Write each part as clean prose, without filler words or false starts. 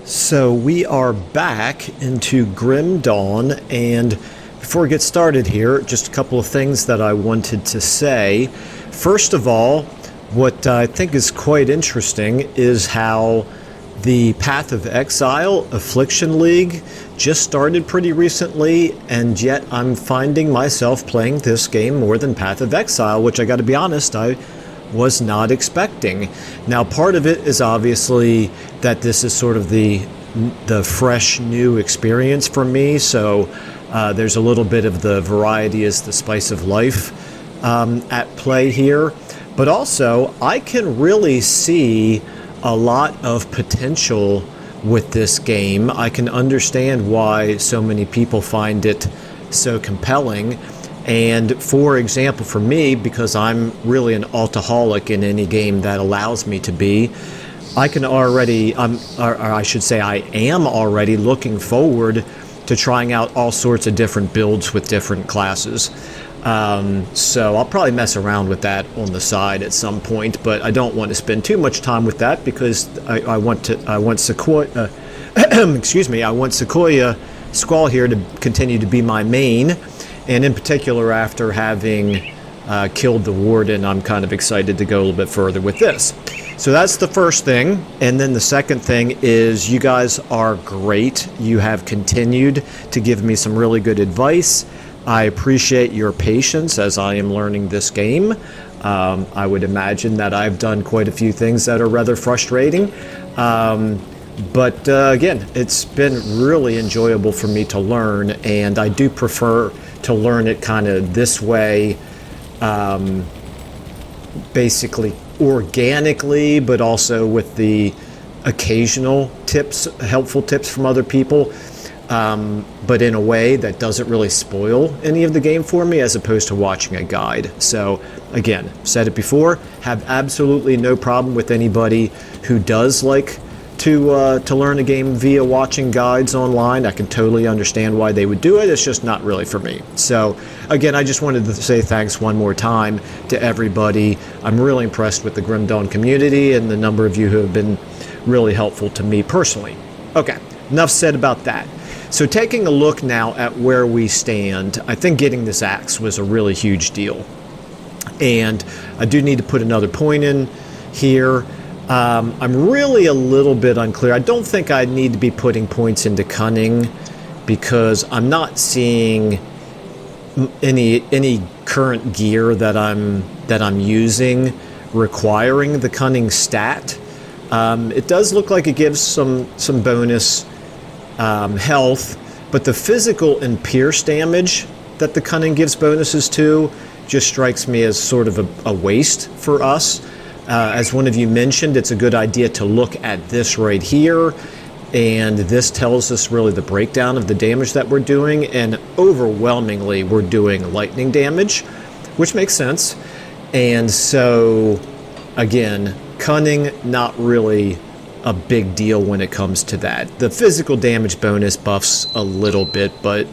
So we are back into Grim Dawn, and before we get started here, just a couple of things that I wanted to say. First of all, what I think is quite interesting is how the Path of Exile Affliction League just started pretty recently, and yet I'm finding myself playing this game more than Path of Exile, which I gotta be honest, I was not expecting. Now, part of it is obviously that this is sort of the fresh new experience for me, so there's a little bit of the variety is the spice of life at play here, but also I can really see a lot of potential with this game. I can understand why so many people find it so compelling. And for example, for me, because I'm really an altaholic in any game that allows me to be, I can already, or I should say I am already looking forward to trying out all sorts of different builds with different classes. So I'll probably mess around with that on the side at some point, but I don't want to spend too much time with that because I want Sequoia, excuse me, I want Sequoia Squall here to continue to be my main. And in particular, after having killed the warden, I'm kind of excited to go a little bit further with this. So that's the first thing. And then the second thing is you guys are great. You have continued to give me some really good advice. I appreciate your patience as I am learning this game. I would imagine that I've done quite a few things that are rather frustrating. But again, it's been really enjoyable for me to learn, and I do prefer to learn it kind of this way, basically organically, but also with the occasional tips, helpful tips from other people, but in a way that doesn't really spoil any of the game for me as opposed to watching a guide. So again, said it before, have absolutely no problem with anybody who does like to learn a game via watching guides online. I can totally understand why they would do it. It's just not really for me. So again, I just wanted to say thanks one more time to everybody. I'm really impressed with the Grim Dawn community and the number of you who have been really helpful to me personally. Okay, enough said about that. So taking a look now at where we stand, I think getting this axe was a really huge deal. And I do need to put another point in here. I'm really a little bit unclear. I don't think I need to be putting points into cunning because I'm not seeing any current gear that I'm using requiring the cunning stat. It does look like it gives some bonus health, but the physical and pierce damage that the cunning gives bonuses to just strikes me as sort of a waste for us. As one of you mentioned, it's a good idea to look at this right here, and this tells us really the breakdown of the damage that we're doing, and overwhelmingly we're doing lightning damage, which makes sense. And so again, cunning, not really a big deal when it comes to that. The physical damage bonus buffs a little bit, but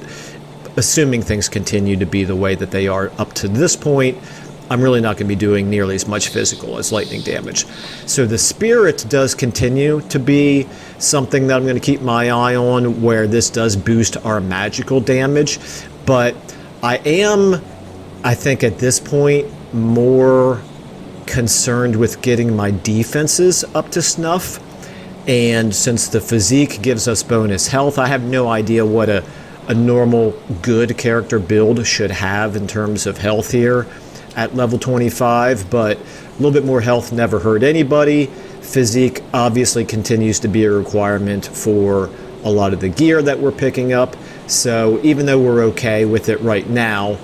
assuming things continue to be the way that they are up to this point, I'm really not going to be doing nearly as much physical as lightning damage. So the spirit does continue to be something that I'm going to keep my eye on, where this does boost our magical damage. But I think at this point, more concerned with getting my defenses up to snuff. And since the physique gives us bonus health, I have no idea what a normal good character build should have in terms of health here at level 25, but a little bit more health never hurt anybody. Physique obviously continues to be a requirement for a lot of the gear that we're picking up. So even though we're okay with it right now,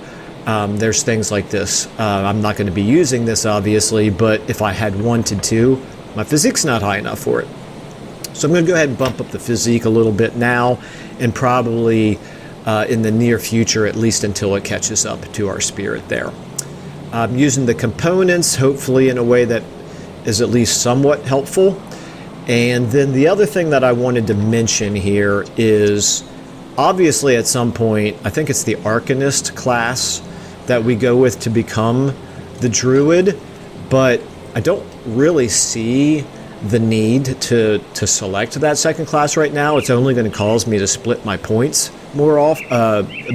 there's things like this. I'm not going to be using this obviously, but if I had wanted to, my physique's not high enough for it. So I'm going to go ahead and bump up the physique a little bit now, and probably in the near future, at least until it catches up to our spirit there. I'm using the components, hopefully in a way that is at least somewhat helpful. And then the other thing that I wanted to mention here is, obviously at some point, I think it's the Arcanist class that we go with to become the Druid, but I don't really see the need to select that second class right now. It's only going to cause me to split my points more off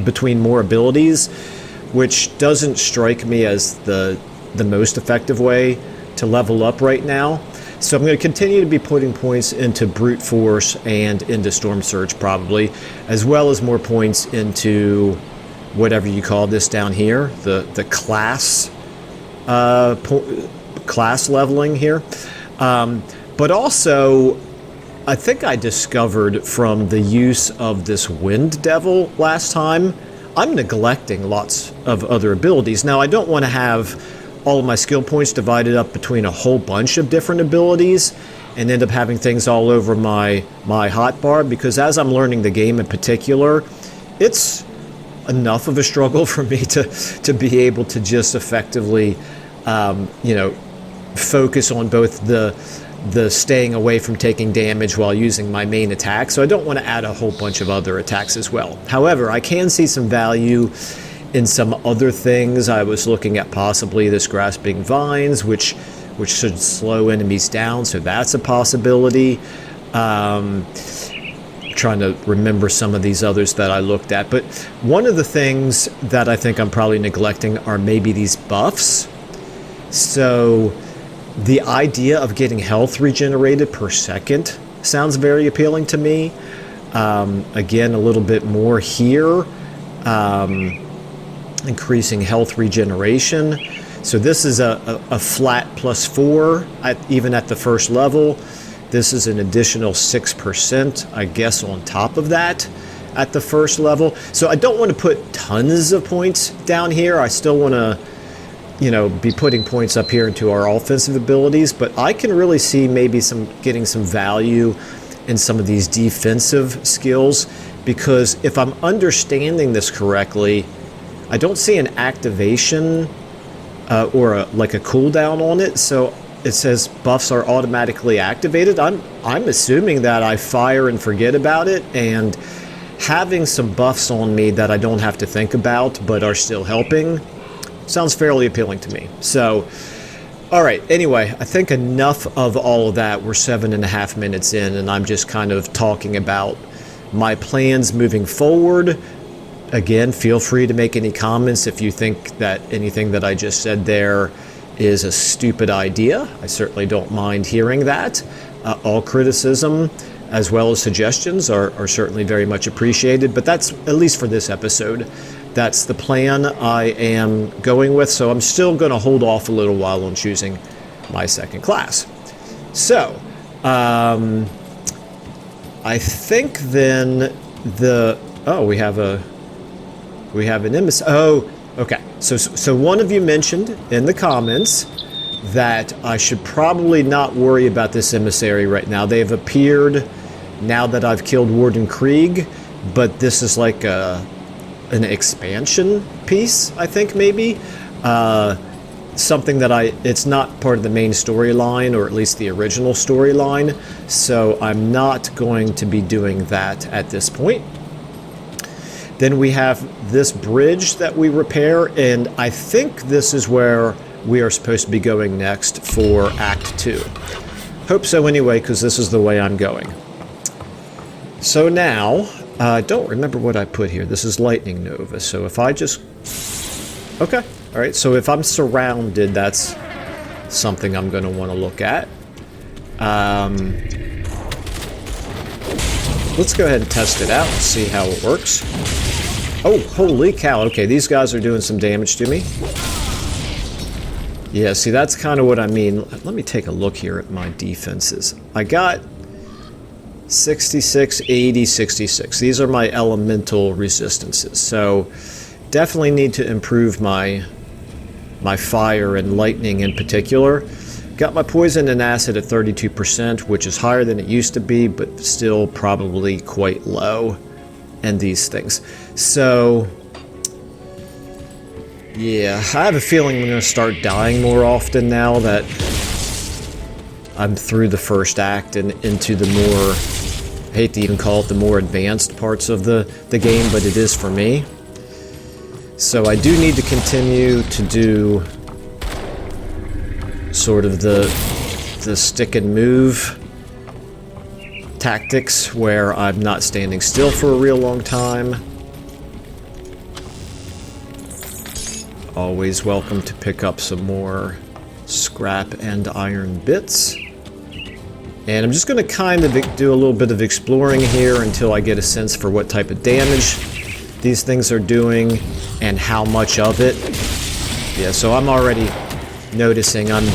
between more abilities, which doesn't strike me as the most effective way to level up right now. So I'm going to continue to be putting points into Brute Force and into Storm Surge probably, as well as more points into whatever you call this down here, the class class leveling here. But also, I think I discovered from the use of this Wind Devil last time, I'm neglecting lots of other abilities. Now, I don't want to have all of my skill points divided up between a whole bunch of different abilities and end up having things all over my hotbar, because as I'm learning the game in particular, it's enough of a struggle for me to be able to just effectively, focus on both the staying away from taking damage while using my main attack. So I don't want to add a whole bunch of other attacks as well. However, I can see some value in some other things. I was looking at possibly this Grasping Vines, which should slow enemies down, so that's a possibility. Trying to remember some of these others that I looked at, but one of the things that I think I'm probably neglecting are maybe these buffs. So the idea of getting health regenerated per second sounds very appealing to me. Again, a little bit more here, increasing health regeneration. So this is a flat +4 even at the first level. This is an additional 6%, I guess, on top of that at the first level. So I don't want to put tons of points down here. I still want to, be putting points up here into our offensive abilities, but I can really see maybe getting some value in some of these defensive skills, because if I'm understanding this correctly, I don't see an activation or a cooldown on it. So it says buffs are automatically activated. I'm assuming that I fire and forget about it, and having some buffs on me that I don't have to think about but are still helping sounds fairly appealing to me. So, all right, anyway, I think enough of all of that. We're 7.5 minutes in, and I'm just kind of talking about my plans moving forward. Again, feel free to make any comments if you think that anything that I just said there is a stupid idea. I certainly don't mind hearing that. All criticism as well as suggestions are certainly very much appreciated, but that's, at least for this episode, that's the plan I am going with. So I'm still going to hold off a little while on choosing my second class. So I think then we have an emissary. Oh, okay. So one of you mentioned in the comments that I should probably not worry about this emissary right now. They have appeared now that I've killed Warden Krieg, but this is like an expansion piece, I think, maybe. Something that it's not part of the main storyline, or at least the original storyline, so I'm not going to be doing that at this point. Then we have this bridge that we repair, and I think this is where we are supposed to be going next for Act 2. Hope so anyway, because this is the way I'm going. So now, I don't remember what I put here. This is Lightning Nova, so if I just... Okay, alright, so if I'm surrounded, that's something I'm going to want to look at. Let's go ahead and test it out and see how it works. Oh, holy cow. Okay, these guys are doing some damage to me. Yeah, see, that's kind of what I mean. Let me take a look here at my defenses. I got 66, 80, 66. These are my elemental resistances. So definitely need to improve my fire and lightning in particular. Got my poison and acid at 32%, which is higher than it used to be, but still probably quite low. And these things. So, yeah, I have a feeling I'm going to start dying more often now that I'm through the first act and into the more, I hate to even call it the more advanced parts of the game, but it is for me. So I do need to continue to do sort of the the stick and move tactics where I'm not standing still for a real long time. Always welcome to pick up some more scrap and iron bits. And I'm just going to kind of do a little bit of exploring here until I get a sense for what type of damage these things are doing and how much of it. Yeah, so I'm already noticing I'm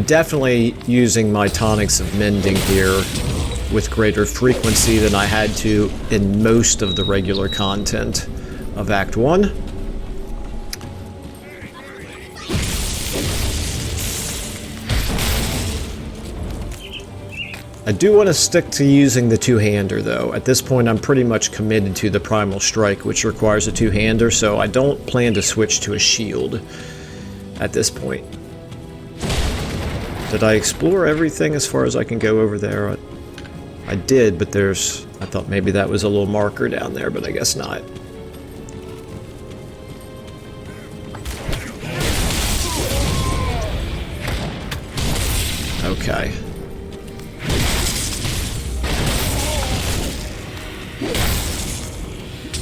definitely using my tonics of mending here with greater frequency than I had to in most of the regular content of Act 1. I do want to stick to using the two-hander, though. At this point, I'm pretty much committed to the Primal Strike, which requires a two-hander, so I don't plan to switch to a shield at this point. Did I explore everything as far as I can go over there? I did, but there's... I thought maybe that was a little marker down there, but I guess not. Okay.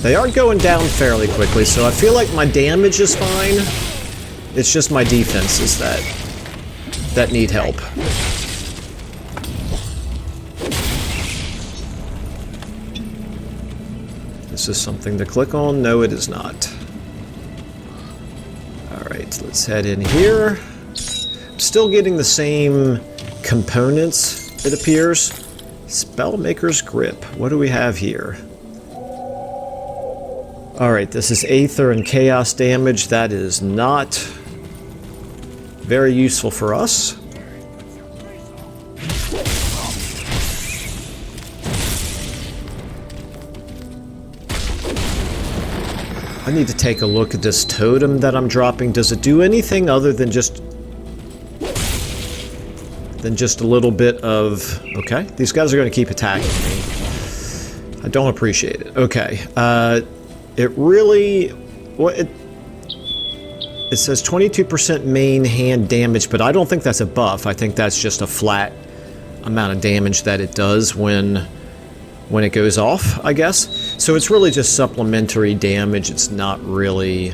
They are going down fairly quickly, so I feel like my damage is fine. It's just my defenses that need help. This is something to click on. No, it is not. Alright, let's head in here. I'm still getting the same components, it appears. Spellmaker's Grip. What do we have here? Alright, this is Aether and Chaos damage. That is not very useful for us. I need to take a look at this totem that I'm dropping. Does it do anything other than just a little bit of... Okay, these guys are going to keep attacking me. I don't appreciate it. Okay, it really... It says 22% main hand damage, but I don't think that's a buff. I think that's just a flat amount of damage that it does when it goes off, I guess. So it's really just supplementary damage. It's not really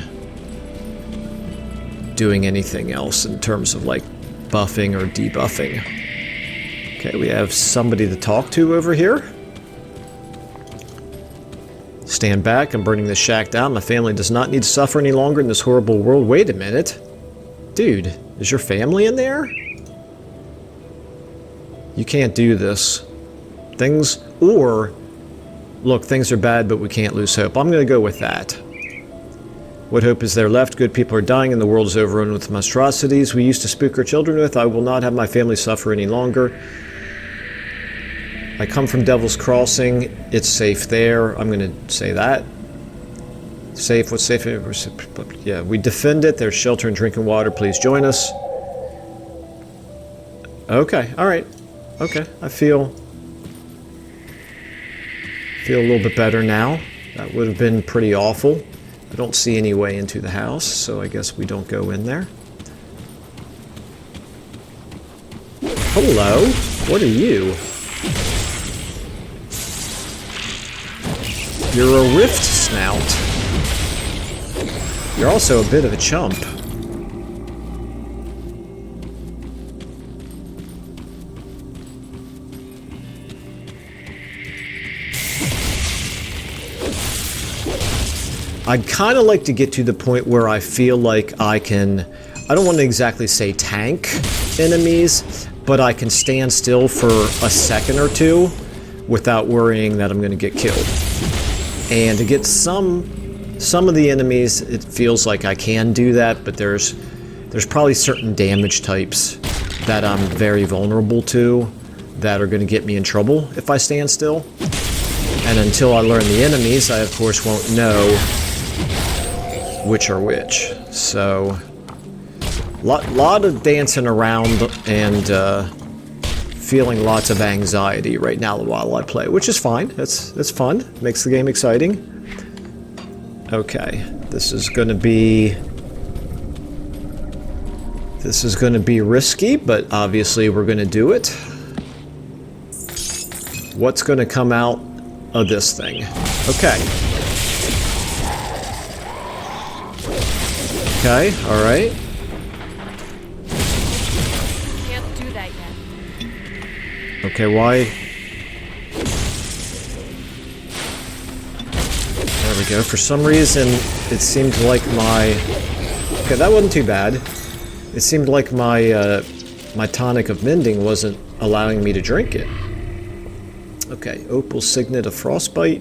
doing anything else in terms of like buffing or debuffing. Okay, we have somebody to talk to over here. Stand back, I'm burning this shack down. My family does not need to suffer any longer in this horrible world. Wait a minute. Dude, is your family in there? You can't do this. Things, or, look, things are bad, but we can't lose hope. I'm going to go with that. What hope is there left? Good people are dying and the world is overrun with monstrosities we used to spook our children with. I will not have my family suffer any longer. I come from Devil's Crossing. It's safe there. I'm going to say that. Safe. What's safe? Yeah, we defend it. There's shelter and drinking water. Please join us. Okay. All right. Okay. I feel a little bit better now. That would have been pretty awful. I don't see any way into the house, so I guess we don't go in there. Hello. What are you? You're a rift snout. You're also a bit of a chump. I'd kind of like to get to the point where I feel like I can, I don't want to exactly say tank enemies, but I can stand still for a second or two without worrying that I'm going to get killed. And to get some of the enemies, it feels like I can do that, but there's probably certain damage types that I'm very vulnerable to that are going to get me in trouble if I stand still. And until I learn the enemies, I of course won't know which are which. So, lot of dancing around and feeling lots of anxiety right now while I play, which is fine. That's fun. Makes the game exciting. Okay, this is going to be This is going to be risky, but obviously we're going to do it. What's going to come out of this thing? Okay. Okay, alright. Can't do that yet. Okay, why? There we go. For some reason, it seemed like my... Okay, that wasn't too bad. It seemed like my, my tonic of mending wasn't allowing me to drink it. Okay, Opal Signet of Frostbite.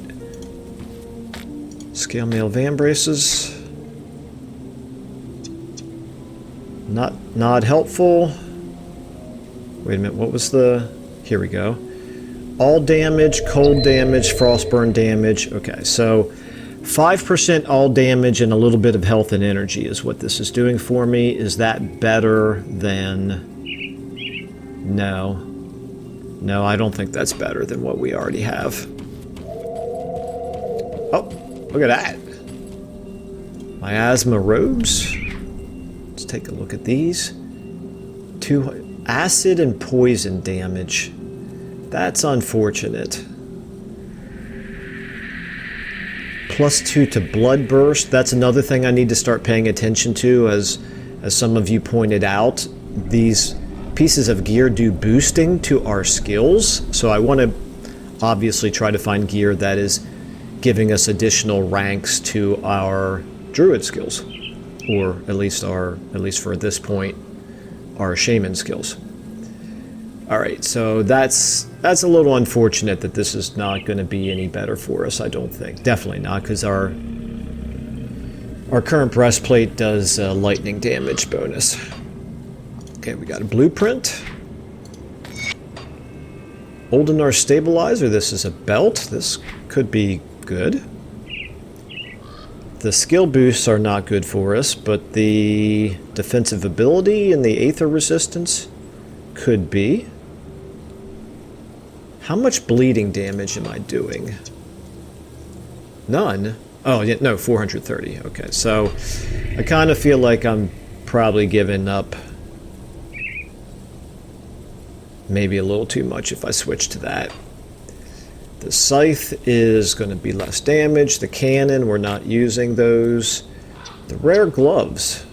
Scale Mail Vambraces. Not helpful. Wait a minute, what was the... Here we go. All damage, cold damage, frostburn damage. Okay, so 5% all damage and a little bit of health and energy is what this is doing for me. Is that better than... No. No, I don't think that's better than what we already have. Oh, look at that. Miasma robes. Let's take a look at these. 2 acid and poison damage. That's unfortunate. +2 to blood burst. That's another thing I need to start paying attention to. As some of you pointed out, these pieces of gear do boosting to our skills. So I want to obviously try to find gear that is giving us additional ranks to our druid skills, or at least for this point, our shaman skills. All right, so that's a little unfortunate that this is not going to be any better for us. I don't think. Definitely not, because our current breastplate does lightning damage bonus. Okay, we got a blueprint. Oldenar Stabilizer. This is a belt. This could be good. The skill boosts are not good for us, but the defensive ability and the Aether resistance could be. How much bleeding damage am I doing? None. Oh, yeah, no, 430. Okay, so I kind of feel like I'm probably giving up maybe a little too much if I switch to that. The scythe is going to be less damage. The cannon, we're not using those. The rare gloves,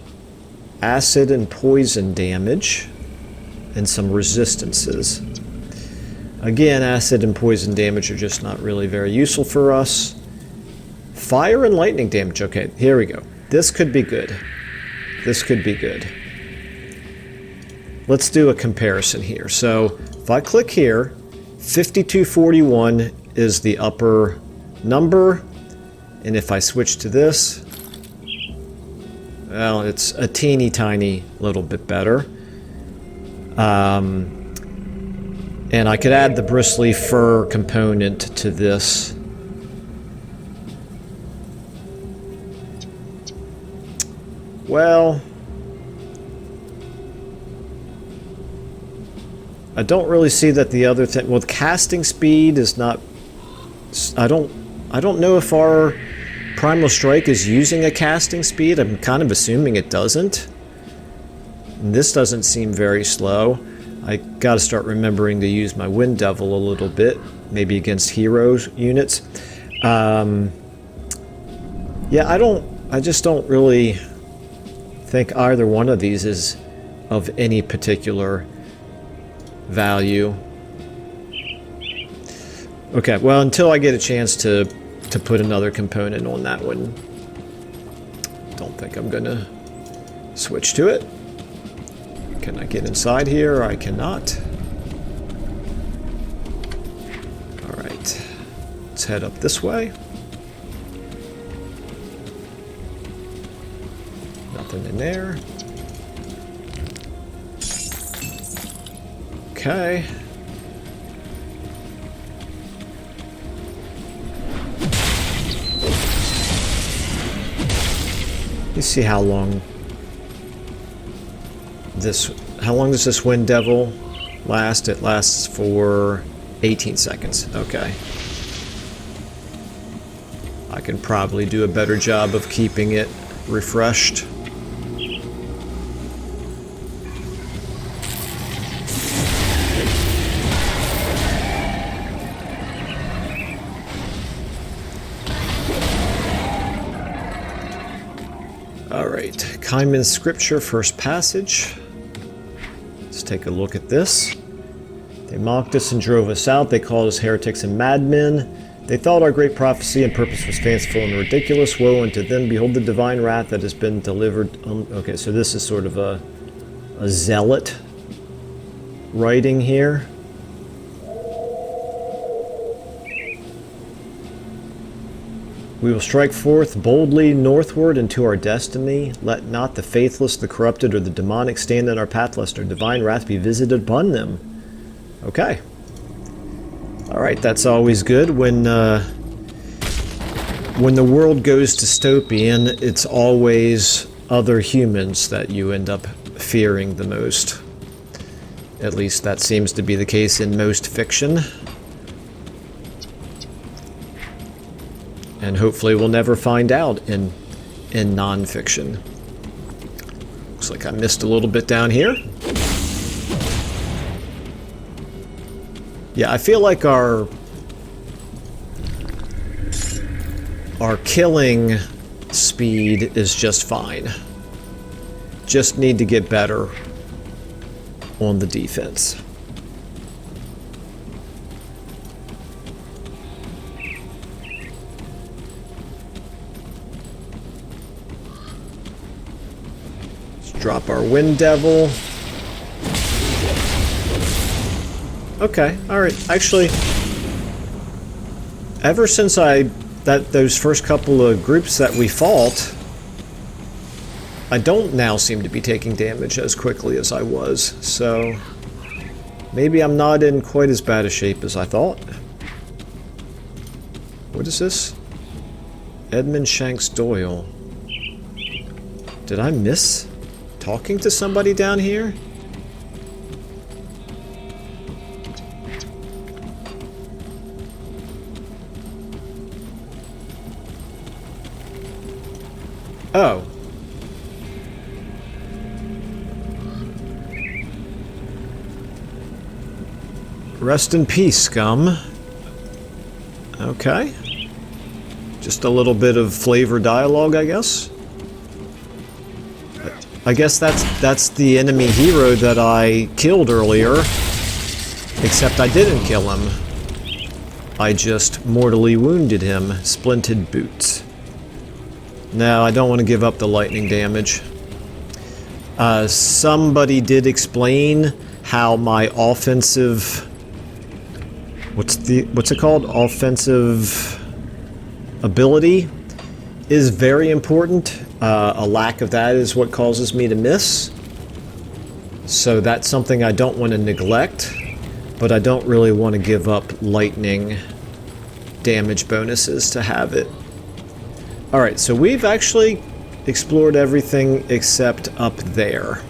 acid and poison damage, and some resistances. Again, acid and poison damage are just not really very useful for us. Fire and lightning damage. Okay, here we go. This could be good. This could be good. Let's do a comparison here. So if I click here, 5241 is the upper number, and if I switch to this, well, it's a teeny tiny little bit better. And I could add the bristly fur component to this. Well, I don't really see that the other thing. Well, casting speed is not. I don't know if our Primal Strike is using a casting speed. I'm kind of assuming it doesn't. And this doesn't seem very slow. I got to start remembering to use my Wind Devil a little bit, maybe against hero units. Yeah, I just don't really think either one of these is of any particular value. Okay, well, until I get a chance to put another component on that one, don't think I'm gonna switch to it. Can I get inside here? I cannot. Alright, let's head up this way. Nothing in there. Okay. Let's see how long does this Wind Devil last? It lasts for 18 seconds. Okay. I can probably do a better job of keeping it refreshed. Alright, Kaiman's Scripture, First Passage. Let's take a look at this. They mocked us and drove us out. They called us heretics and madmen. They thought our great prophecy and purpose was fanciful and ridiculous. Woe unto them. Behold the divine wrath that has been delivered. Okay, so this is sort of a zealot writing here. We will strike forth boldly northward into our destiny. Let not the faithless, the corrupted, or the demonic stand in our path, lest our divine wrath be visited upon them. Okay. Alright, that's always good. When the world goes dystopian, it's always other humans that you end up fearing the most. At least that seems to be the case in most fiction. And hopefully we'll never find out in non-fiction. Looks like I missed a little bit down here. Yeah, I feel like our killing speed is just fine. Just need to get better on the defense. Drop our Wind Devil. Okay, alright. Actually, ever since those first couple of groups that we fought, I don't now seem to be taking damage as quickly as I was, so maybe I'm not in quite as bad a shape as I thought. What is this? Edmund Shanks Doyle. Did I miss talking to somebody down here? Oh. Rest in peace, scum. Okay. Just a little bit of flavor dialogue, I guess. I guess that's the enemy hero that I killed earlier, except I didn't kill him. I just mortally wounded him. Splinted boots. No, I don't want to give up the lightning damage. Somebody did explain how my offensive... What's it called? Offensive ability is very important. A lack of that is what causes me to miss. So that's something I don't want to neglect, but I don't really want to give up lightning damage bonuses to have it. Alright, so we've actually explored everything except up there.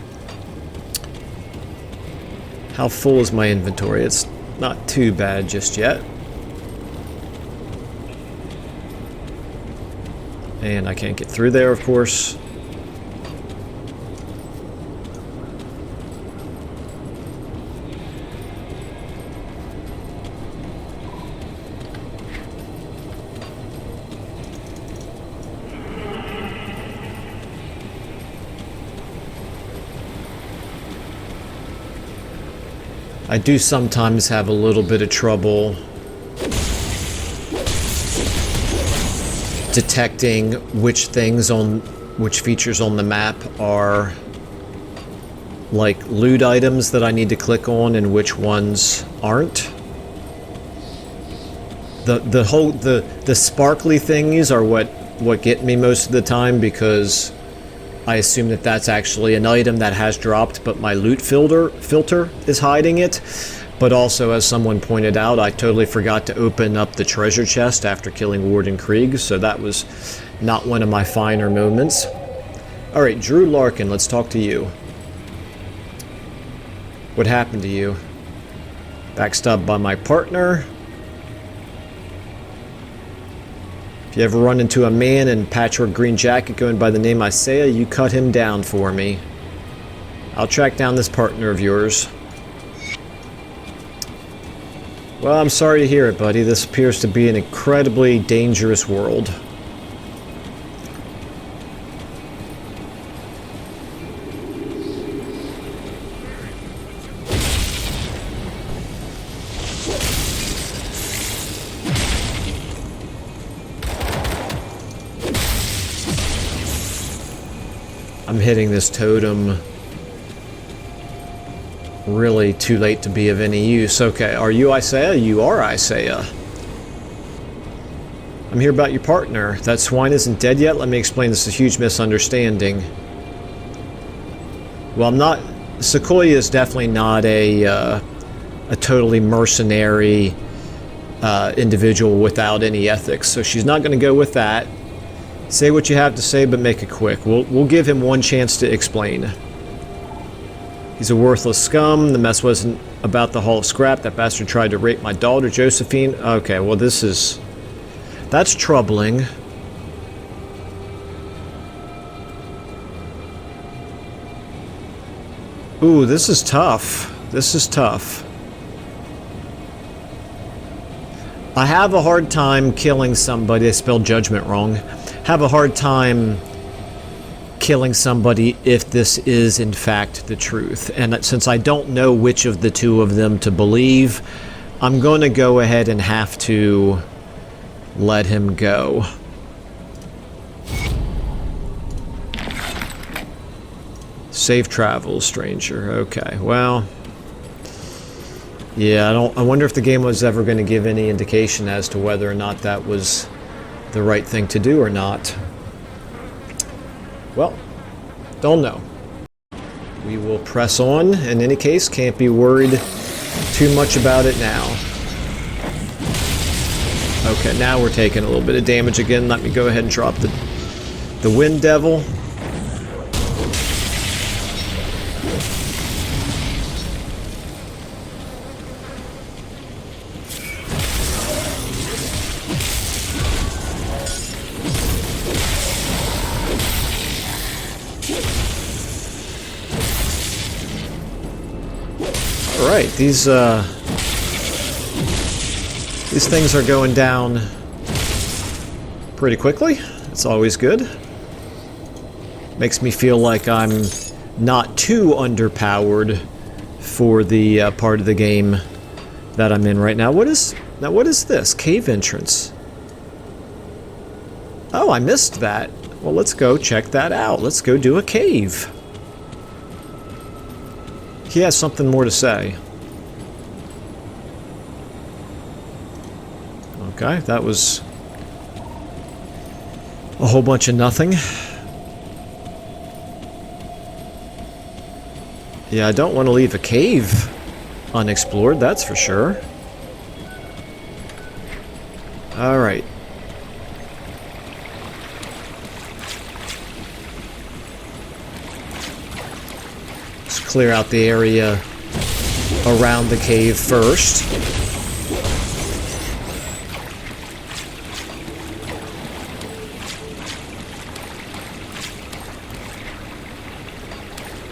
How full is my inventory? It's not too bad just yet. And I can't get through there, of course. I do sometimes have a little bit of trouble detecting which features on the map are like loot items that I need to click on and which ones aren't. The sparkly thingies are what get me most of the time, because I assume that that's actually an item that has dropped, but my loot filter is hiding it. But also, as someone pointed out, I totally forgot to open up the treasure chest after killing Warden Krieg, so that was not one of my finer moments. Alright, Drew Larkin, let's talk to you. What happened to you? Backstabbed by my partner. If you ever run into a man in patchwork green jacket going by the name Isaiah, you cut him down for me. I'll track down this partner of yours. Well, I'm sorry to hear it, buddy. This appears to be an incredibly dangerous world. I'm hitting this totem really too late to be of any use. Okay, are you Isaiah? You are Isaiah. I'm here about your partner. That swine isn't dead yet? Let me explain. This is a huge misunderstanding. Well, I'm not... Sequoia is definitely not a totally mercenary individual without any ethics, so she's not going to go with that. Say what you have to say, but make it quick. We'll give him one chance to explain. He's a worthless scum. The mess wasn't about the Hall of Scrap. That bastard tried to rape my daughter, Josephine. Okay, well, this is... That's troubling. Ooh, this is tough. This is tough. I have a hard time killing somebody. I spelled judgment wrong. Have a hard time killing somebody if this is in fact the truth. And since I don't know which of the two of them to believe, I'm going to go ahead and have to let him go. Safe travels, stranger. Okay, well... Yeah, I wonder if the game was ever going to give any indication as to whether or not that was the right thing to do or not. Well, don't know. We will press on. In any case, can't be worried too much about it now. Okay, now we're taking a little bit of damage again. Let me go ahead and drop the Wind Devil. Alright, these things are going down pretty quickly. It's always good. Makes me feel like I'm not too underpowered for the part of the game that I'm in right now. What is this? Cave entrance. Oh, I missed that. Well, let's go check that out. Let's go do a cave. He has something more to say. Okay, that was a whole bunch of nothing. Yeah, I don't want to leave a cave unexplored, that's for sure. Alright. Let's clear out the area around the cave first.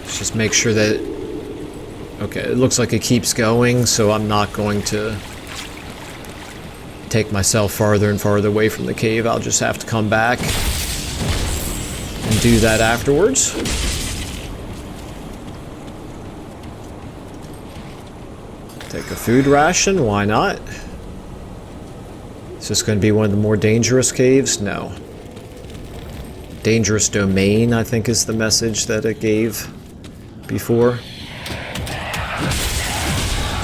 Just make sure that... Okay, it looks like it keeps going, so I'm not going to take myself farther and farther away from the cave. I'll just have to come back and do that afterwards. Take a food ration, why not? Is this going to be one of the more dangerous caves? No. Dangerous domain, I think, is the message that it gave before.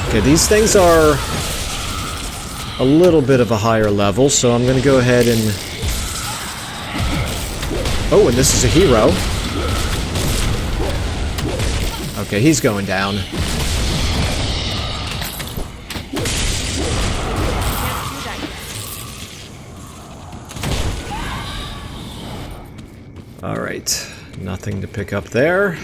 Okay, these things are a little bit of a higher level, so I'm going to go ahead and... Oh, and this is a hero. Okay, he's going down. Alright, nothing to pick up there.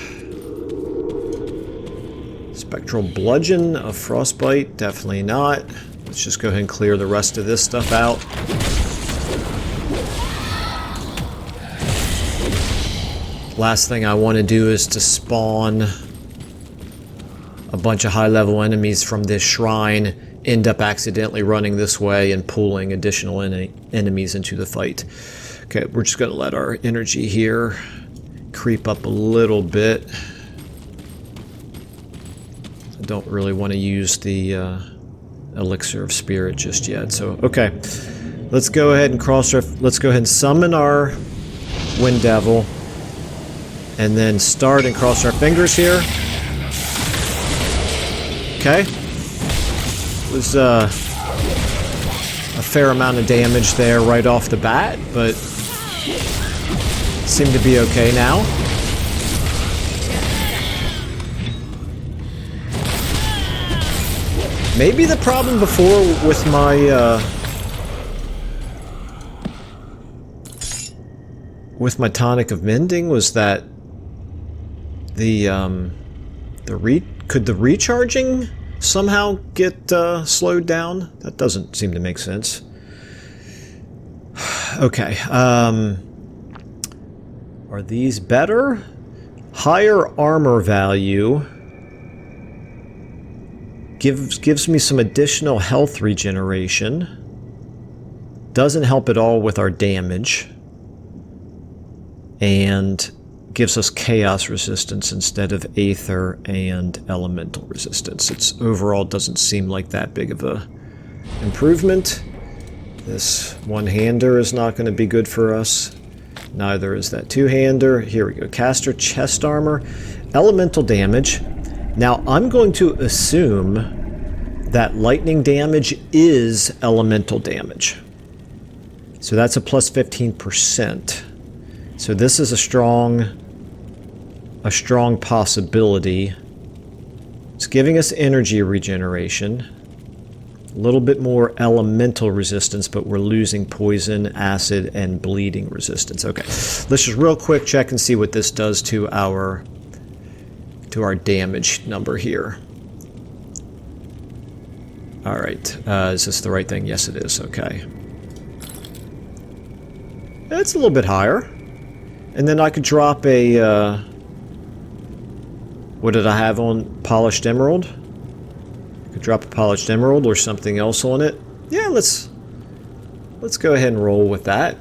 Spectral Bludgeon of Frostbite, definitely not. Let's just go ahead and clear the rest of this stuff out. Last thing I want to do is to spawn a bunch of high-level enemies from this shrine, end up accidentally running this way and pulling additional enemies into the fight. Okay, we're just going to let our energy here creep up a little bit. I don't really want to use the Elixir of Spirit just yet. So, okay. Let's go ahead and let's go ahead and summon our Wind Devil. And then start and cross our fingers here. Okay. It was a fair amount of damage there right off the bat, but seemed to be okay now. Maybe the problem before with my tonic of mending was that could the recharging somehow get slowed down? That doesn't seem to make sense. Okay. Are these better? Higher armor value gives me some additional health regeneration. Doesn't help at all with our damage. And gives us chaos resistance instead of aether and elemental resistance. It's overall doesn't seem like that big of a improvement. This one-hander is not going to be good for us. Neither is that two-hander. Here we go. Caster chest armor. Elemental damage. Now I'm going to assume that lightning damage is elemental damage. So that's a plus 15%. So this is a strong possibility. It's giving us energy regeneration. A little bit more elemental resistance, but we're losing poison, acid, and bleeding resistance. Okay, let's just real quick check and see what this does to our damage number here. All right, is this the right thing? Yes, it is. Okay. It's a little bit higher. And then I could drop a, what did I have on Polished Emerald? I could drop a Polished Emerald or something else on it. Yeah, let's go ahead and roll with that.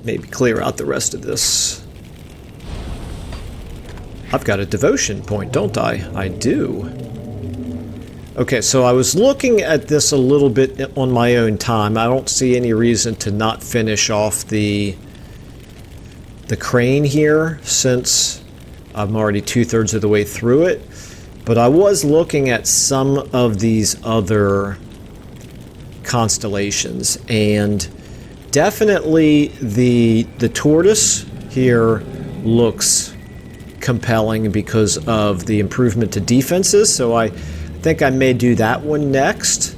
Maybe clear out the rest of this. I've got a devotion point, don't I? I do. Okay, so I was looking at this a little bit on my own time. I don't see any reason to not finish off the crane here, since I'm already 2/3 of the way through it. But I was looking at some of these other constellations, and definitely the tortoise here looks compelling because of the improvement to defenses, so I think I may do that one next.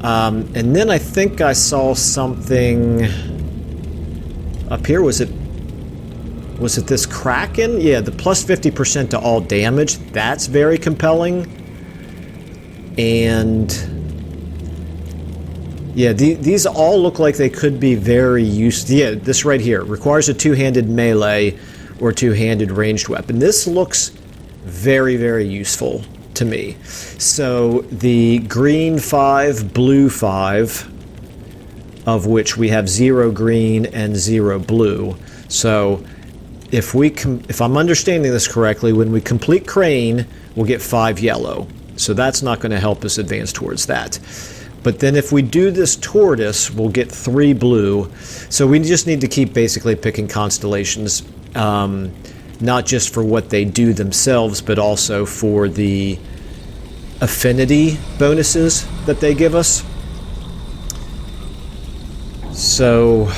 And then I think I saw something up here. Was it this Kraken? Yeah, the plus 50% to all damage. That's very compelling. And yeah, these all look like they could be very useful. Yeah, this right here requires a two-handed melee or two-handed ranged weapon. This looks very, very useful to me. So the green 5, blue 5, of which we have 0 green and 0 blue. So if I'm understanding this correctly, when we complete crane, we'll get 5 yellow. So that's not going to help us advance towards that. But then if we do this tortoise, we'll get 3 blue. So we just need to keep basically picking constellations, not just for what they do themselves, but also for the affinity bonuses that they give us. So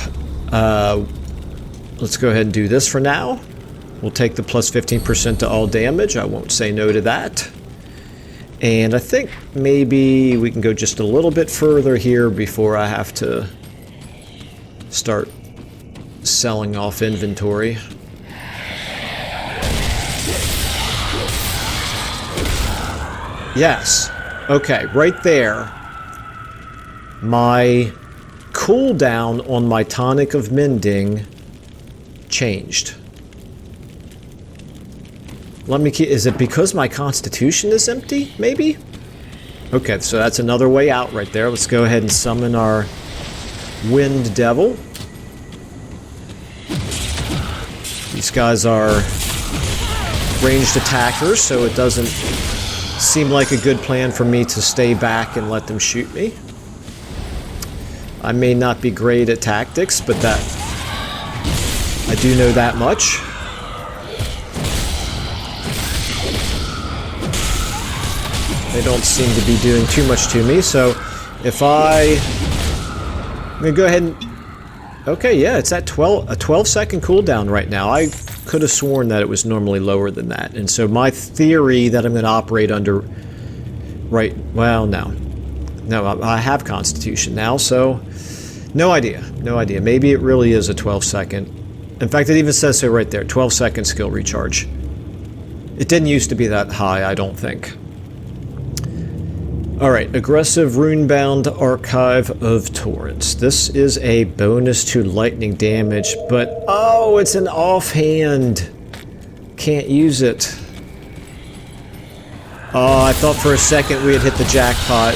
let's go ahead and do this for now. We'll take the plus 15% to all damage. I won't say no to that. And I think maybe we can go just a little bit further here before I have to start selling off inventory. Yes. Okay, right there. My cooldown on my tonic of mending changed. Is it because my constitution is empty, maybe? Okay, so that's another way out right there. Let's go ahead and summon our Wind Devil. These guys are ranged attackers, so it doesn't seem like a good plan for me to stay back and let them shoot me. I may not be great at tactics, but I do know that much. They don't seem to be doing too much to me, so if I'm gonna go ahead and... Okay, yeah, it's at a 12-second cooldown right now. I could have sworn that it was normally lower than that. And so my theory that I'm going to operate under... Right, well, no. No, I have Constitution now, so... No idea. No idea. Maybe it really is a 12-second. In fact, it even says so right there. 12-second skill recharge. It didn't used to be that high, I don't think. Alright, Aggressive Runebound Archive of Torrents. This is a bonus to lightning damage, but oh, it's an offhand. Can't use it. Oh, I thought for a second we had hit the jackpot.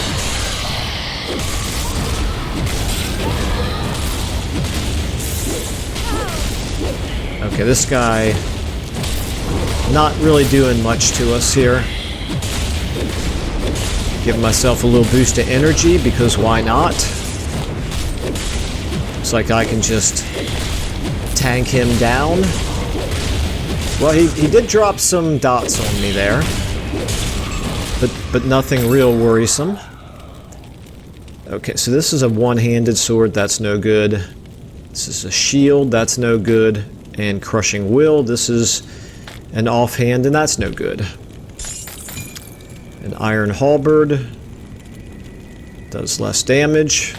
Okay, this guy not really doing much to us here. Give myself a little boost of energy, because why not? Looks like I can just tank him down. Well, he did drop some dots on me there. But nothing real worrisome. Okay, so this is a one-handed sword, that's no good. This is a shield, that's no good. And Crushing Will, this is an offhand, and that's no good. An Iron Halberd does less damage.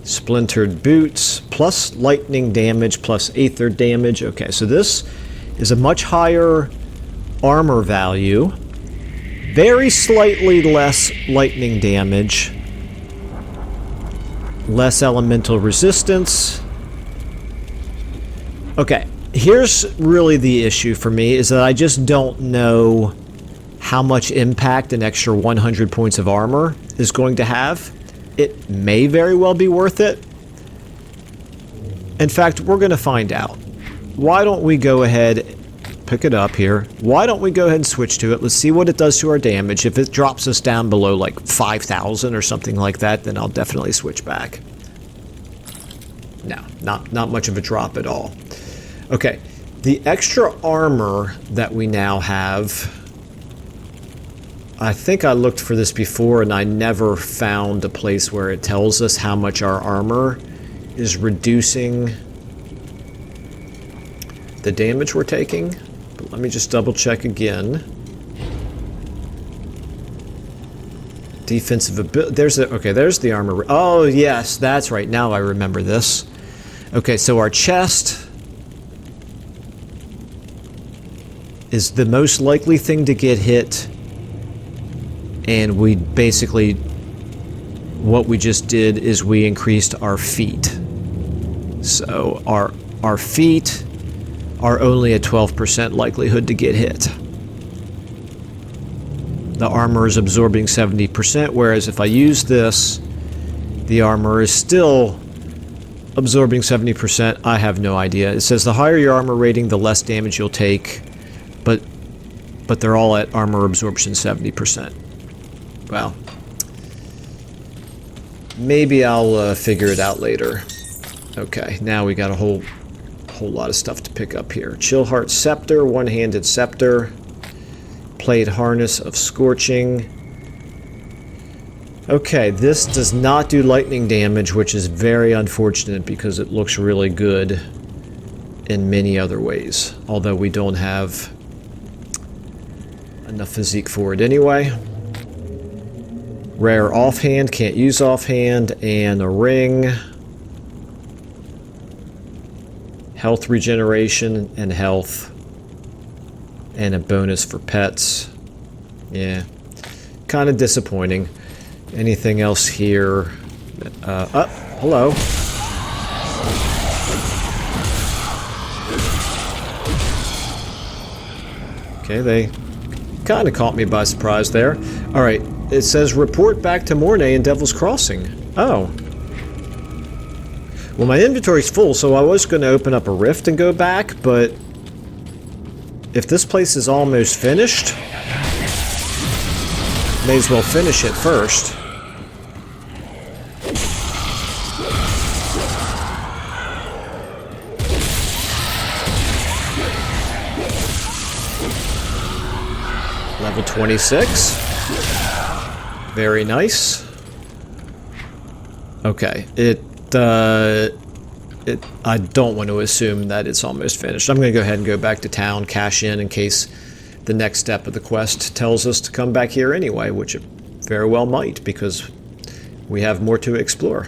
Splintered Boots plus lightning damage plus aether damage. Okay, so this is a much higher armor value. Very slightly less lightning damage. Less elemental resistance. Okay, here's really the issue for me, is that I just don't know how much impact an extra 100 points of armor is going to have. It may very well be worth it. In fact, we're going to find out. Why don't we go ahead, pick it up here. Why don't we go ahead and switch to it? Let's see what it does to our damage. If it drops us down below like 5,000 or something like that, then I'll definitely switch back. No, not much of a drop at all. Okay, the extra armor that we now have... I think I looked for this before and I never found a place where it tells us how much our armor is reducing the damage we're taking. But let me just double check again. Defensive ability. There's the armor. Oh, yes, that's right. Now I remember this. Okay, so our chest is the most likely thing to get hit. And we basically, what we just did is we increased our feet. So our feet are only a 12% likelihood to get hit. The armor is absorbing 70%, whereas if I use this, the armor is still absorbing 70%. I have no idea. It says the higher your armor rating, the less damage you'll take, but they're all at armor absorption 70%. Well, maybe I'll figure it out later. Okay, now we got a whole lot of stuff to pick up here. Chillheart Scepter, one-handed scepter. Plate Harness of Scorching. Okay, this does not do lightning damage, which is very unfortunate because it looks really good in many other ways. Although we don't have enough physique for it anyway. Rare offhand, can't use offhand, and a ring. Health regeneration and health. And a bonus for pets. Yeah. Kind of disappointing. Anything else here? Hello. Okay, they kind of caught me by surprise there. Alright. It says report back to Mornay in Devil's Crossing. Oh. Well, my inventory's full, so I was going to open up a rift and go back, but if this place is almost finished, may as well finish it first. Level 26. Very nice. Okay, I don't want to assume that it's almost finished. I'm going to go ahead and go back to town, cash in case the next step of the quest tells us to come back here anyway, which it very well might, because we have more to explore.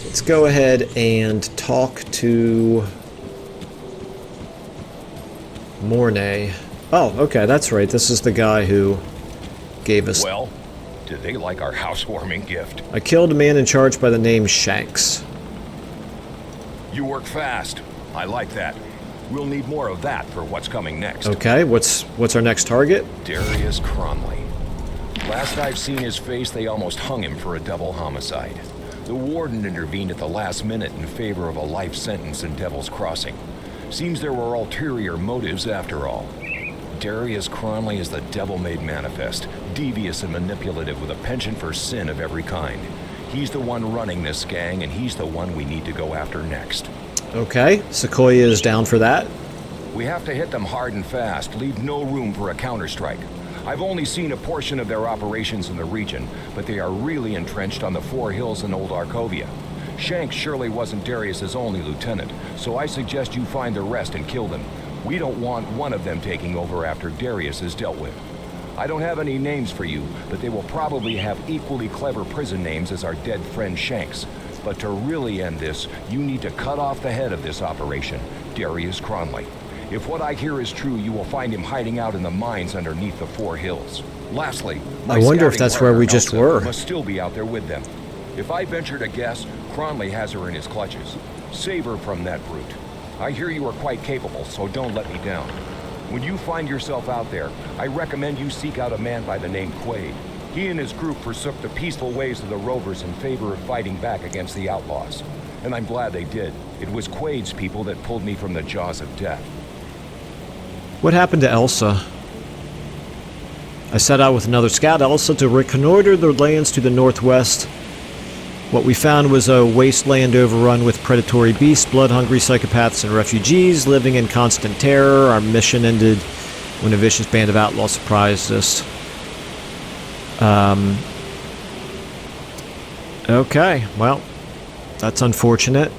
Let's go ahead and talk to Mornay. Oh, okay, that's right. This is the guy who gave us... Well, did they like our housewarming gift? I killed a man in charge by the name Shanks. You work fast. I like that. We'll need more of that for what's coming next. Okay, what's our next target? Darius Cronley. Last I've seen his face, they almost hung him for a double homicide. The warden intervened at the last minute in favor of a life sentence in Devil's Crossing. Seems there were ulterior motives after all. Darius Cronley is the devil-made manifest, devious and manipulative with a penchant for sin of every kind. He's the one running this gang, and he's the one we need to go after next. Okay, Sequoia is down for that. We have to hit them hard and fast, leave no room for a counterstrike. I've only seen a portion of their operations in the region, but they are really entrenched on the Four Hills in Old Arkovia. Shanks surely wasn't Darius's only lieutenant, so I suggest you find the rest and kill them. We don't want one of them taking over after Darius is dealt with. I don't have any names for you, but they will probably have equally clever prison names as our dead friend Shanks. But to really end this, you need to cut off the head of this operation, Darius Cronley. If what I hear is true, you will find him hiding out in the mines underneath the Four Hills. Lastly, I wonder if that's where we just were. Must still be out there with them. If I venture to guess, Cronley has her in his clutches. Save her from that brute. I hear you are quite capable, so don't let me down. When you find yourself out there, I recommend you seek out a man by the name Quaid. He and his group forsook the peaceful ways of the Rovers in favor of fighting back against the outlaws. And I'm glad they did. It was Quaid's people that pulled me from the jaws of death. What happened to Elsa? I set out with another scout, Elsa, to reconnoiter the lands to the northwest. What we found was a wasteland overrun with predatory beasts, blood-hungry psychopaths, and refugees living in constant terror. Our mission ended when a vicious band of outlaws surprised us. Okay, well, that's unfortunate.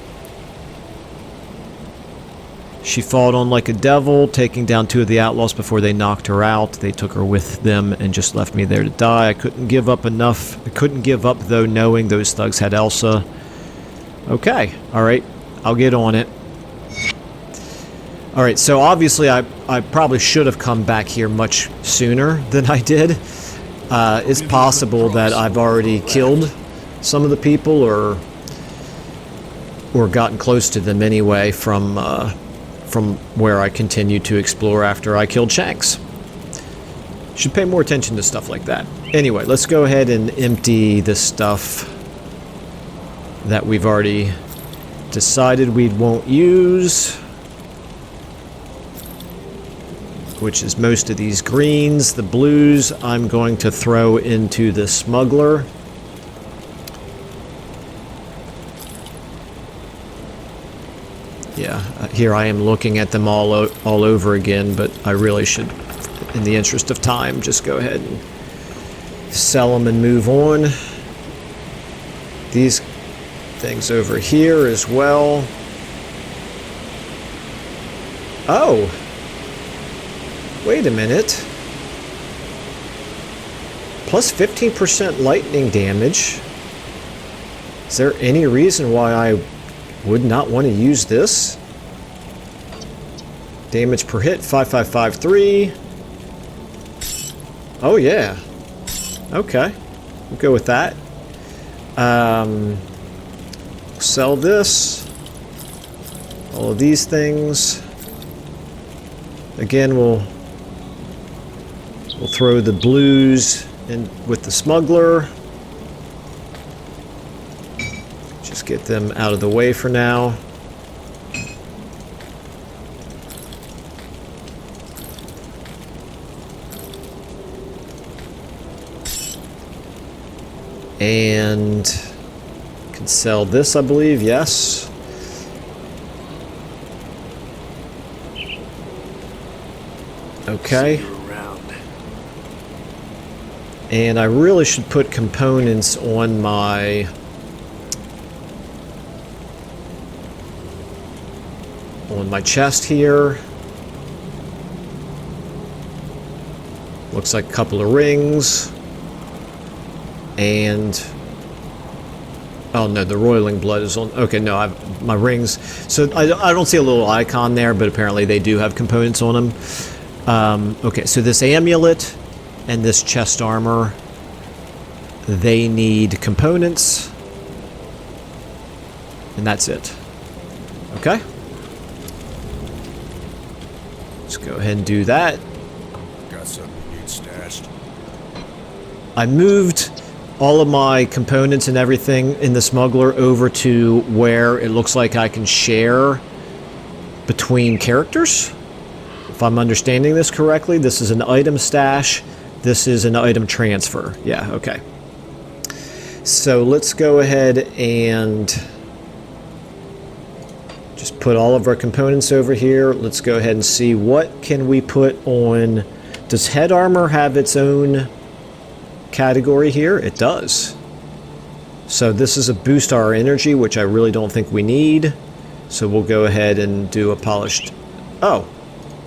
She fought on like a devil, taking down 2 of the outlaws before they knocked her out. They took her with them and just left me there to die. I couldn't give up enough. I couldn't give up, though, knowing those thugs had Elsa. Okay, alright, I'll get on it. Alright, so obviously I probably should have come back here much sooner than I did. It's possible that I've already killed some of the people or gotten close to them anyway from where I continued to explore after I killed Shanks. Should pay more attention to stuff like that. Anyway, let's go ahead and empty the stuff that we've already decided we won't use, which is most of these greens. The blues I'm going to throw into the smuggler. Yeah, here I am looking at them all over again, but I really should, in the interest of time, just go ahead and sell them and move on. These things over here as well. Oh! Wait a minute. Plus 15% lightning damage. Is there any reason why I would not want to use this? Damage per hit, 5553. Oh yeah. Okay. We'll go with that. Sell this. All of these things. Again, we'll throw the blues in with the smuggler. Just get them out of the way for now. And can sell this, I believe, yes. Okay. See you around. And I really should put components on my... chest here. Looks like a couple of rings. And... oh no, the roiling blood is on... okay, no, my rings... so I don't see a little icon there, but apparently they do have components on them. Okay, so this amulet and this chest armor, they need components. And that's it. Okay? Let's go ahead and do that. Got something you need stashed. I moved all of my components and everything in the smuggler over to where it looks like I can share between characters. If I'm understanding this correctly, this is an item stash. This is an item transfer. Yeah, okay. So let's go ahead and just put all of our components over here. Let's go ahead and see what can we put on. Does head armor have its own category here? It does. So this is a boost our energy, which I really don't think we need. So we'll go ahead and do a polished... oh,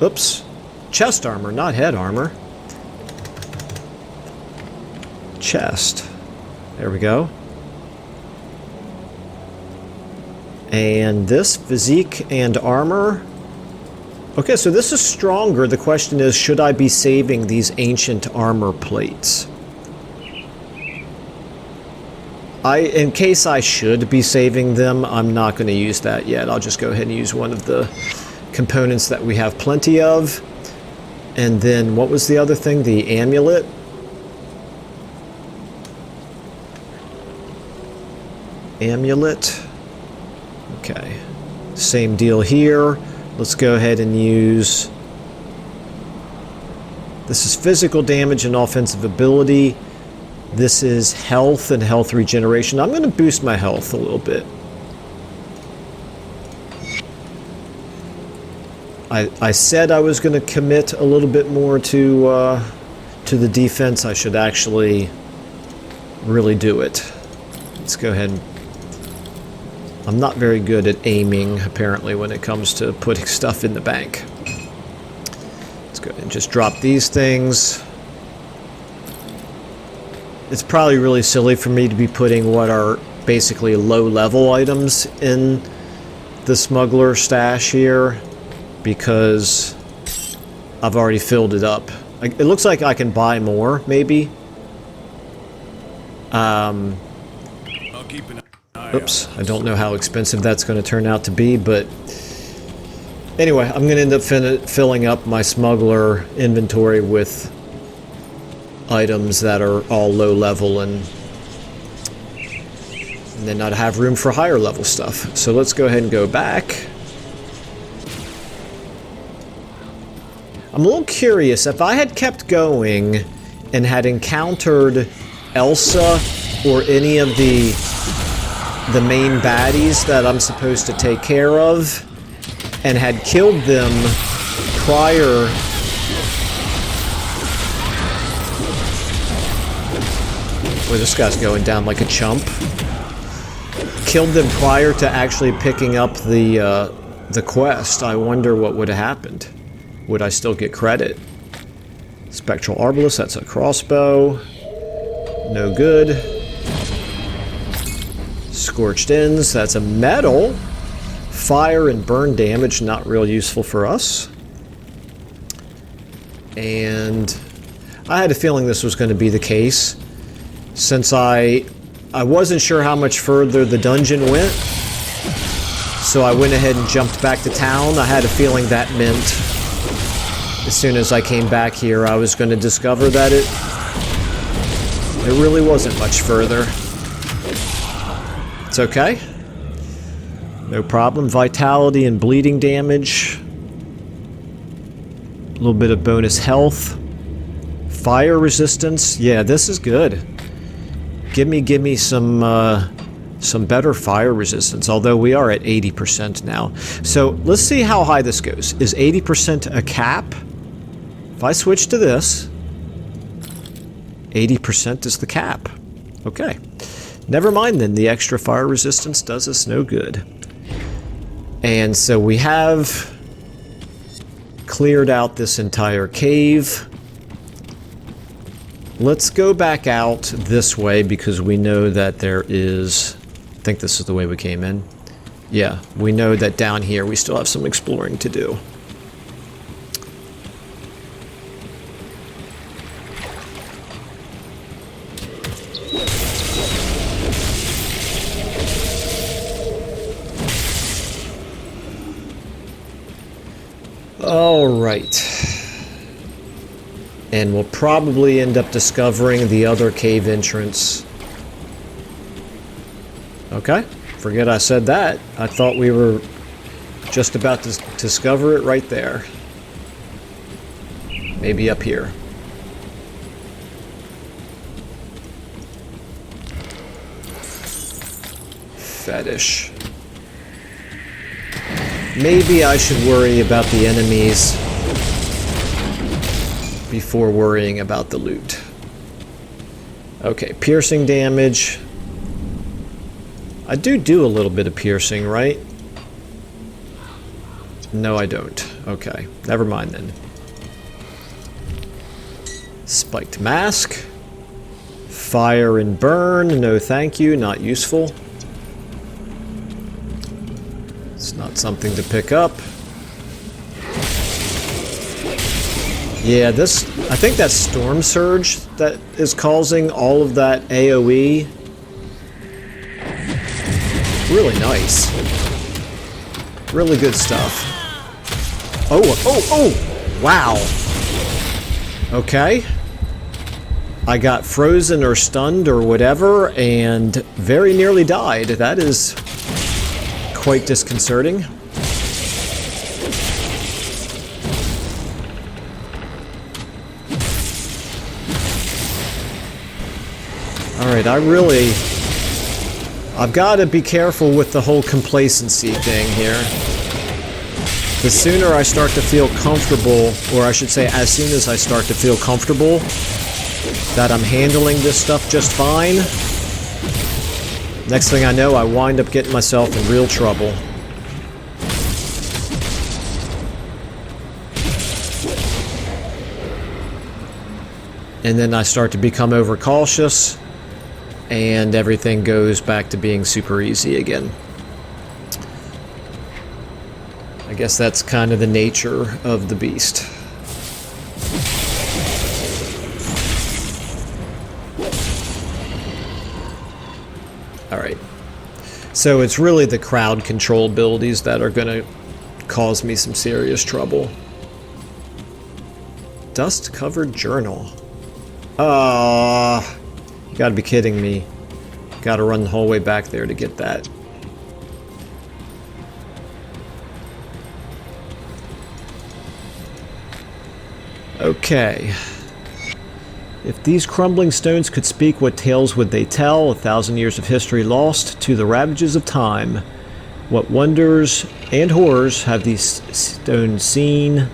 oops. Chest armor, not head armor. Chest. There we go. And this, physique and armor. Okay, so this is stronger. The question is, should I be saving these ancient armor plates? In case I should be saving them, I'm not going to use that yet. I'll just go ahead and use one of the components that we have plenty of. And then, what was the other thing? The amulet. Amulet. Okay. Same deal here. Let's go ahead and use... this is physical damage and offensive ability. This is health and health regeneration. I'm going to boost my health a little bit. I said I was going to commit a little bit more to the defense. I should actually really do it. Let's go ahead and... I'm not very good at aiming, apparently, when it comes to putting stuff in the bank. Let's go ahead and just drop these things. It's probably really silly for me to be putting what are basically low-level items in the smuggler stash here, because I've already filled it up. It looks like I can buy more, maybe. I'll keep an eye Oops, I don't know how expensive that's going to turn out to be, but anyway, I'm going to end up filling up my smuggler inventory with items that are all low level, and then not have room for higher level stuff. So let's go ahead and go back. I'm a little curious, if I had kept going and had encountered Elsa or any of the main baddies that I'm supposed to take care of, and had killed them prior... Boy, this guy's going down like a chump. Killed them prior to actually picking up the quest. I wonder what would have happened. Would I still get credit? Spectral Arbalest, that's a crossbow. No good. Scorched Ends, that's a metal. Fire and burn damage, not real useful for us. And I had a feeling this was going to be the case, since I wasn't sure how much further the dungeon went. So I went ahead and jumped back to town. I had a feeling that meant as soon as I came back here, I was going to discover that it really wasn't much further. It's okay. No problem. Vitality and bleeding damage. A little bit of bonus health. Fire resistance. Yeah, this is good. Give me some better fire resistance, although we are at 80% now. So let's see how high this goes. Is 80% a cap If I switch to this, 80% is the cap. Okay. Never mind then, the extra fire resistance does us no good. And so we have cleared out this entire cave. Let's go back out this way because we know that there is... I think this is the way we came in. Yeah, we know that down here we still have some exploring to do. All right. And we'll probably end up discovering the other cave entrance. Okay, forget I said that. I thought we were just about to discover it right there. Maybe up here. Fetish. Maybe I should worry about the enemies before worrying about the loot. Okay, piercing damage. I do a little bit of piercing, right? No, I don't. Okay, never mind then. Spiked mask. Fire and burn. No thank you, not useful. It's not something to pick up. Yeah, this... I think that storm surge that is causing all of that AoE. Really nice. Really good stuff. Oh! Wow. Okay. I got frozen or stunned or whatever and very nearly died. That is quite disconcerting. Alright, I've got to be careful with the whole complacency thing here. The sooner I start to feel comfortable, or I should say as soon as I start to feel comfortable that I'm handling this stuff just fine, next thing I know I wind up getting myself in real trouble. And then I start to become overcautious, and everything goes back to being super easy again. I guess that's kind of the nature of the beast. Alright. So it's really the crowd control abilities that are going to cause me some serious trouble. Dust-covered journal. You gotta be kidding me. Gotta run the whole way back there to get that. Okay. If these crumbling stones could speak, what tales would they tell? 1,000 years of history lost to the ravages of time. What wonders and horrors have these stones seen?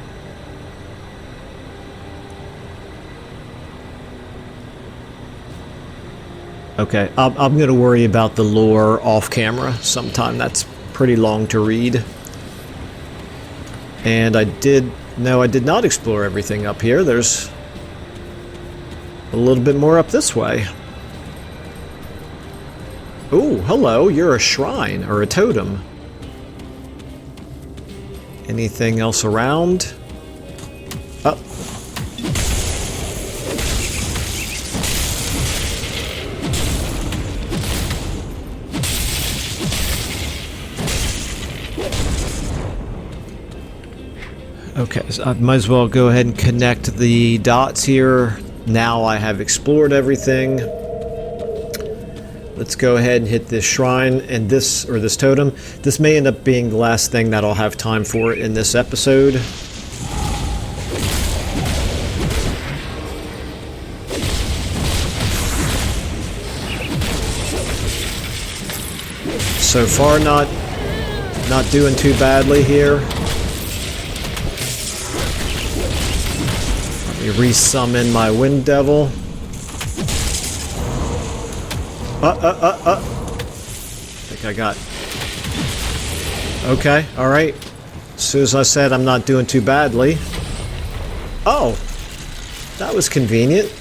Okay, I'm going to worry about the lore off camera sometime. That's pretty long to read. And I did not explore everything up here. There's a little bit more up this way. Ooh, hello, you're a shrine or a totem. Anything else around? Oh. Okay, so I might as well go ahead and connect the dots here. Now I have explored everything. Let's go ahead and hit this shrine and this totem. This may end up being the last thing that I'll have time for in this episode. So far not doing too badly here. Let me resummon my Wind Devil. I think I got... Okay, alright. As soon as I said I'm not doing too badly. Oh! That was convenient.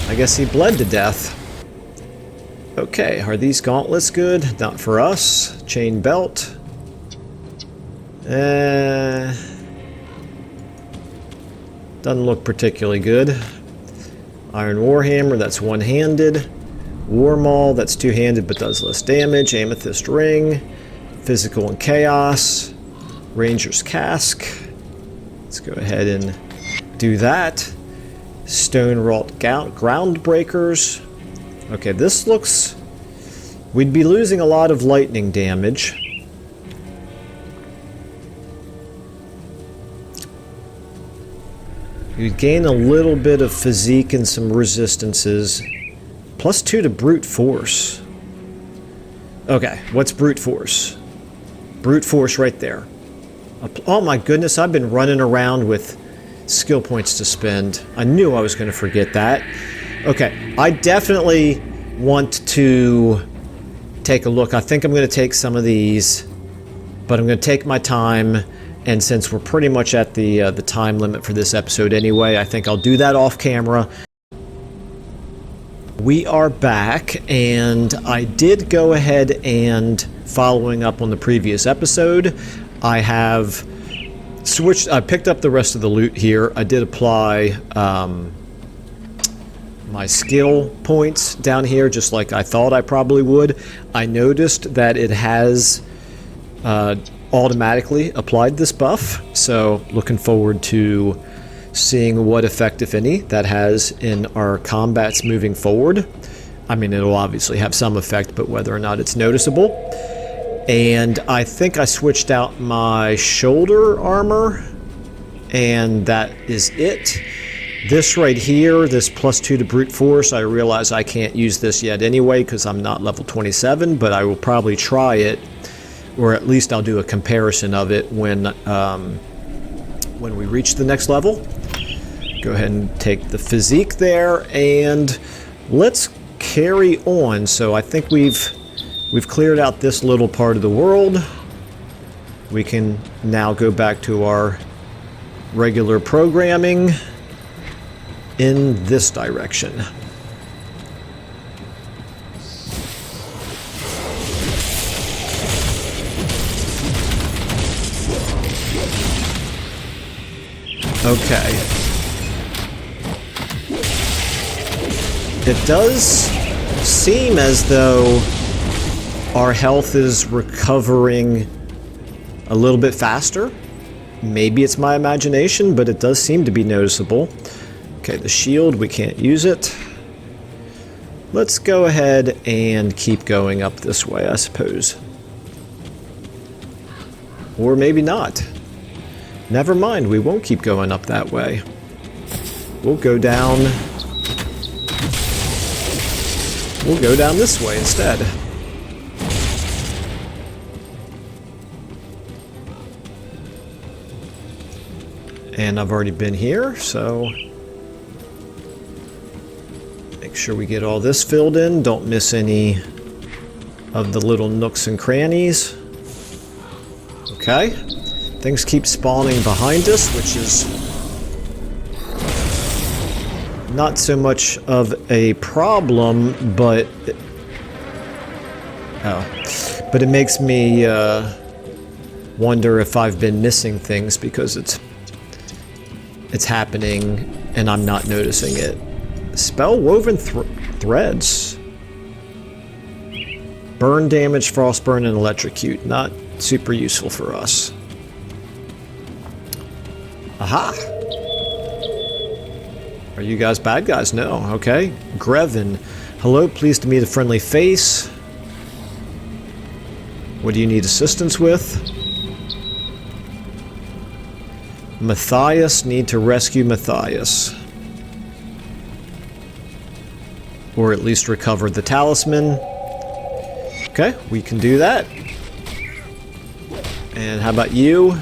I guess he bled to death. Okay, are these gauntlets good? Not for us. Chain belt. Doesn't look particularly good. Iron Warhammer, that's one-handed. War Maul, that's two-handed but does less damage. Amethyst Ring. Physical and Chaos. Ranger's Casque. Let's go ahead and do that. Stone Wrought Ground Breakers. Okay, this looks... We'd be losing a lot of lightning damage. You'd gain a little bit of physique and some resistances. +2 to brute force. Okay, what's brute force? Brute force right there. Oh my goodness, I've been running around with skill points to spend. I knew I was going to forget that. Okay, I definitely want to take a look. I think I'm going to take some of these, but I'm going to take my time. And since we're pretty much at the time limit for this episode anyway, I think I'll do that off camera. We are back, and I did go ahead and, following up on the previous episode, I have switched. I picked up the rest of the loot here. I did apply my skill points down here, just like I thought I probably would. I noticed that it has automatically applied this buff, so looking forward to seeing what effect, if any, that has in our combats moving forward. I mean, it'll obviously have some effect, but whether or not it's noticeable. And I think I switched out my shoulder armor, and that is it. This right here, this +2 to brute force, I realize I can't use this yet anyway because I'm not level 27, but I will probably try it, or at least I'll do a comparison of it when we reach the next level. Go ahead and take the physique there, and let's carry on. So I think we've cleared out this little part of the world. We can now go back to our regular programming in this direction. Okay. It does seem as though our health is recovering a little bit faster. Maybe it's my imagination, but it does seem to be noticeable. Okay, the shield, we can't use it. Let's go ahead and keep going up this way, I suppose. Or maybe not. Never mind, we won't keep going up that way. We'll go down... We'll go down this way instead. And I've already been here, so... Make sure we get all this filled in. Don't miss any of the little nooks and crannies. Okay. Things keep spawning behind us, which is not so much of a problem, but it makes me wonder if I've been missing things because it's happening and I'm not noticing it. Spell woven threads. Burn damage, frostburn, and electrocute. Not super useful for us. Aha! Are you guys bad guys? No. Okay. Grevin. Hello, pleased to meet a friendly face. What do you need assistance with? Matthias. Need to rescue Matthias. Or at least recover the talisman. Okay, we can do that. And how about you?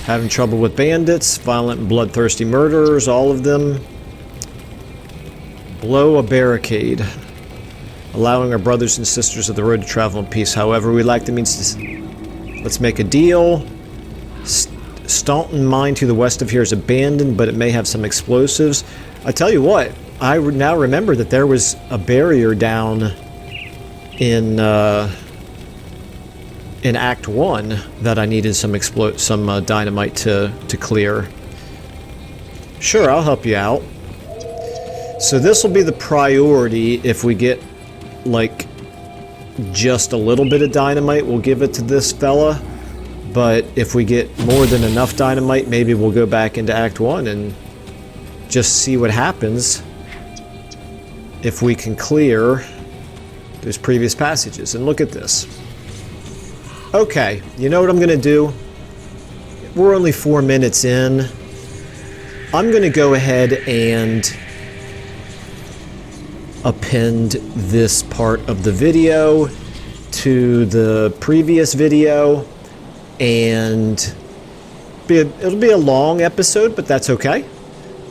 Having trouble with bandits, violent and bloodthirsty murderers, all of them. Blow a barricade. Allowing our brothers and sisters of the road to travel in peace. However, we lack the means to... Let's make a deal. Staunton mine to the west of here is abandoned, but it may have some explosives. I tell you what, I now remember that there was a barrier down in Act 1 that I needed some dynamite to clear. Sure, I'll help you out. So this will be the priority. If we get like just a little bit of dynamite, we'll give it to this fella. But if we get more than enough dynamite, maybe we'll go back into Act 1 and just see what happens if we can clear those previous passages. And look at this. Okay, you know what I'm going to do? We're only 4 minutes in. I'm going to go ahead and append this part of the video to the previous video, and it'll be a long episode, but that's okay.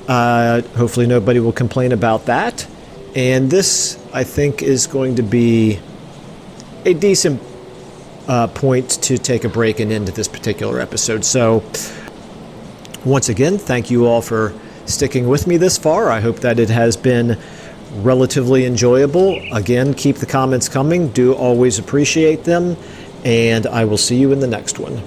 Hopefully nobody will complain about that. And this, I think, is going to be a decent point to take a break and end this particular episode. So once again, thank you all for sticking with me this far. I hope that it has been relatively enjoyable. Again, keep the comments coming. Do always appreciate them, and I will see you in the next one.